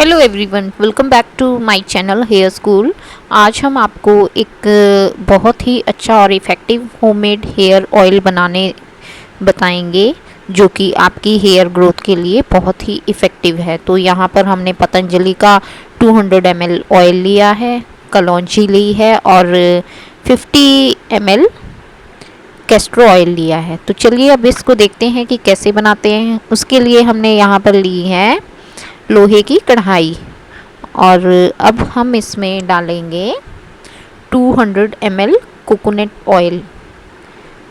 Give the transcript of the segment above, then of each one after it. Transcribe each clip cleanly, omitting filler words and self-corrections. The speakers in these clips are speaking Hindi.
Hello everyone, welcome back to my channel hair school. आज हम आपको एक बहुत ही अच्छा और इफ़ेक्टिव होममेड हेयर ऑयल बनाने बताएंगे जो कि आपकी हेयर ग्रोथ के लिए बहुत ही इफ़ेक्टिव है। तो यहाँ पर हमने पतंजलि का 200 ml ऑयल लिया है, कलौंजी ली है और 50 ml कैस्टर ऑयल लिया है। तो चलिए अब इसको देखते हैं कि कैसे बनाते हैं। उसके लिए हमने यहाँ पर ली है लोहे की कढ़ाई और अब हम इसमें डालेंगे 200 ml कोकोनट ऑयल।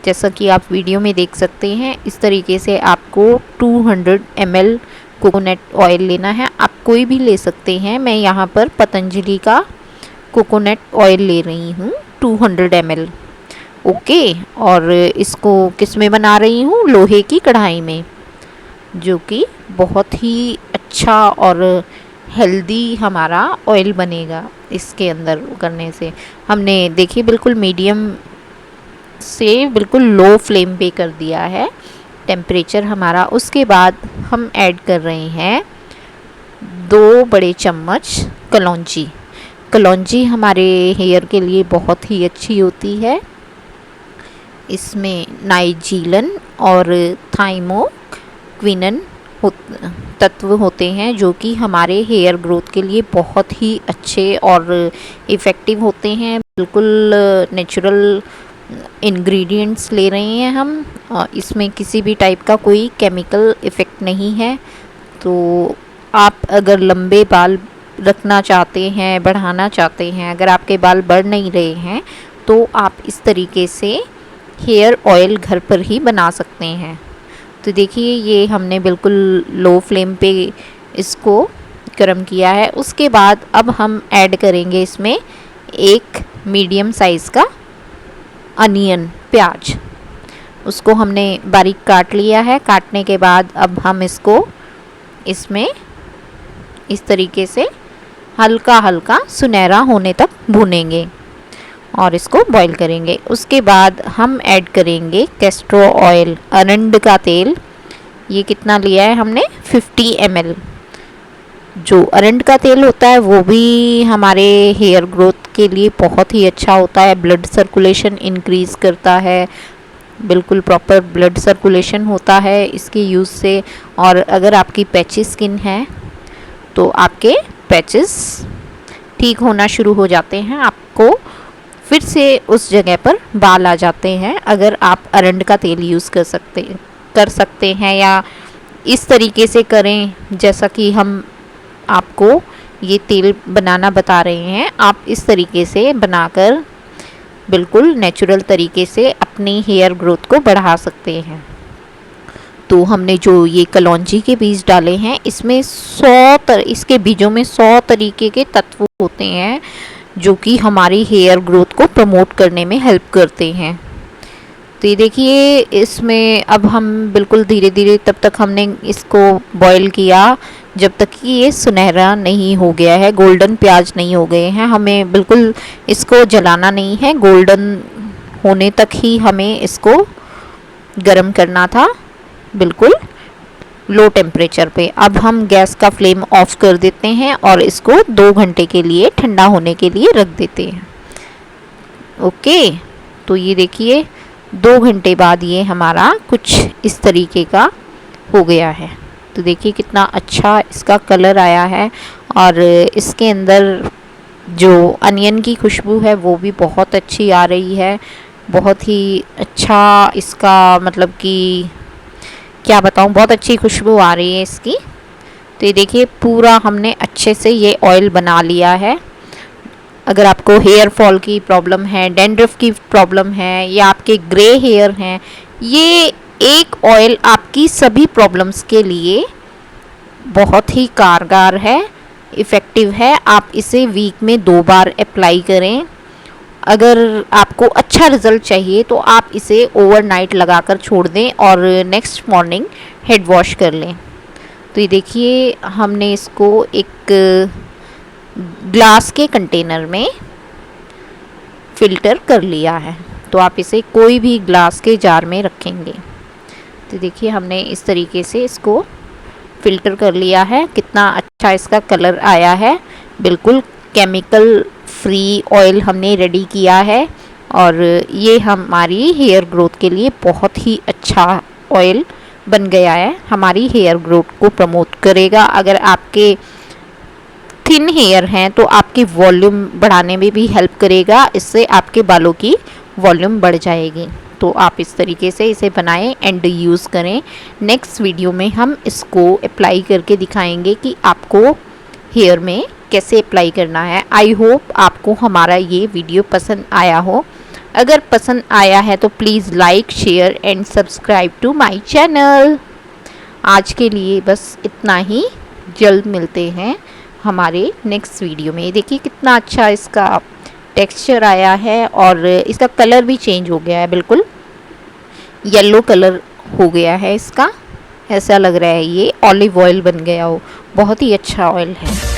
जैसा कि आप वीडियो में देख सकते हैं, इस तरीके से आपको 200 ml कोकोनट ऑयल लेना है। आप कोई भी ले सकते हैं, मैं यहाँ पर पतंजलि का कोकोनट ऑयल ले रही हूँ 200 ml। ओके, और इसको किस में बना रही हूँ? लोहे की कढ़ाई में, जो कि बहुत ही अच्छा और हेल्दी हमारा ऑयल बनेगा इसके अंदर करने से। हमने देखिए बिल्कुल मीडियम से बिल्कुल लो फ्लेम पे कर दिया है टेम्परेचर हमारा। उसके बाद हम ऐड कर रहे हैं 2 बड़े चम्मच कलौंजी। कलौंजी हमारे हेयर के लिए बहुत ही अच्छी होती है। इसमें नाइजीलन और थाइमोक्विनन तत्व होते हैं जो कि हमारे हेयर ग्रोथ के लिए बहुत ही अच्छे और इफ़ेक्टिव होते हैं। बिल्कुल नेचुरल इंग्रेडिएंट्स ले रहे हैं हम, इसमें किसी भी टाइप का कोई केमिकल इफ़ेक्ट नहीं है। तो आप अगर लंबे बाल रखना चाहते हैं, बढ़ाना चाहते हैं, अगर आपके बाल बढ़ नहीं रहे हैं, तो आप इस तरीके से हेयर ऑयल घर पर ही बना सकते हैं। तो देखिए ये हमने बिल्कुल लो फ्लेम पे इसको गर्म किया है। उसके बाद अब हम ऐड करेंगे इसमें एक मीडियम साइज़ का अनियन, प्याज। उसको हमने बारीक काट लिया है। काटने के बाद अब हम इसको इसमें इस तरीके से हल्का हल्का सुनहरा होने तक भूनेंगे और इसको बॉईल करेंगे। उसके बाद हम ऐड करेंगे कैस्टर ऑयल, अरंड का तेल। ये कितना लिया है हमने? 50 ml। जो अरंड का तेल होता है वो भी हमारे हेयर ग्रोथ के लिए बहुत ही अच्छा होता है। ब्लड सर्कुलेशन इंक्रीज़ करता है, बिल्कुल प्रॉपर ब्लड सर्कुलेशन होता है इसके यूज़ से। और अगर आपकी पैची स्किन है तो आपके पैचेस ठीक होना शुरू हो जाते हैं, आपको फिर से उस जगह पर बाल आ जाते हैं अगर आप अरंड का तेल यूज़ कर सकते हैं या इस तरीके से करें जैसा कि हम आपको ये तेल बनाना बता रहे हैं। आप इस तरीके से बनाकर बिल्कुल नेचुरल तरीके से अपनी हेयर ग्रोथ को बढ़ा सकते हैं। तो हमने जो ये कलौंजी के बीज डाले हैं, इसमें इसके बीजों में 100 तरीके के तत्व होते हैं जो कि हमारी हेयर ग्रोथ को प्रमोट करने में हेल्प करते हैं। तो ये देखिए इसमें अब हम बिल्कुल धीरे धीरे, तब तक हमने इसको बॉईल किया जब तक कि ये सुनहरा नहीं हो गया है, गोल्डन प्याज नहीं हो गए हैं। हमें बिल्कुल इसको जलाना नहीं है, गोल्डन होने तक ही हमें इसको गरम करना था, बिल्कुल लो टेम्परेचर पे। अब हम गैस का फ्लेम ऑफ कर देते हैं और इसको 2 घंटे के लिए ठंडा होने के लिए रख देते हैं। ओके, तो ये देखिए 2 घंटे बाद ये हमारा कुछ इस तरीके का हो गया है। तो देखिए कितना अच्छा इसका कलर आया है और इसके अंदर जो अनियन की खुशबू है वो भी बहुत अच्छी आ रही है। बहुत ही अच्छा इसका मतलब कि क्या बताऊँ, बहुत अच्छी खुशबू आ रही है इसकी। तो ये देखिए पूरा हमने अच्छे से ये ऑयल बना लिया है। अगर आपको हेयर फॉल की प्रॉब्लम है, डैंड्रफ की प्रॉब्लम है या आपके ग्रे हेयर हैं, ये एक ऑयल आपकी सभी प्रॉब्लम्स के लिए बहुत ही कारगर है, इफ़ेक्टिव है। आप इसे वीक में 2 बार अप्लाई करें। अगर आपको अच्छा रिज़ल्ट चाहिए तो आप इसे ओवरनाइट लगाकर छोड़ दें और नेक्स्ट मॉर्निंग हेड वॉश कर लें। तो ये देखिए हमने इसको एक ग्लास के कंटेनर में फ़िल्टर कर लिया है। तो आप इसे कोई भी ग्लास के जार में रखेंगे। तो देखिए हमने इस तरीके से इसको फ़िल्टर कर लिया है। कितना अच्छा इसका कलर आया है, बिल्कुल केमिकल फ्री ऑयल हमने रेडी किया है और ये हमारी हेयर ग्रोथ के लिए बहुत ही अच्छा ऑयल बन गया है, हमारी हेयर ग्रोथ को प्रमोट करेगा। अगर आपके थिन हेयर हैं तो आपकी वॉल्यूम बढ़ाने में भी हेल्प करेगा, इससे आपके बालों की वॉल्यूम बढ़ जाएगी। तो आप इस तरीके से इसे बनाएं एंड यूज़ करें। नेक्स्ट वीडियो में हम इसको अप्लाई करके दिखाएंगे कि आपको हेयर में कैसे अप्लाई करना है। आई होप आपको हमारा ये वीडियो पसंद आया हो। अगर पसंद आया है तो please like, share and subscribe to my channel. आज के लिए बस इतना ही, जल्द मिलते हैं हमारे नेक्स्ट वीडियो में। देखिए कितना अच्छा इसका टेक्सचर आया है और इसका कलर भी चेंज हो गया है, बिल्कुल येलो कलर हो गया है इसका। ऐसा लग रहा है ये ऑलिव ऑयल बन गया हो। बहुत ही अच्छा ऑयल है।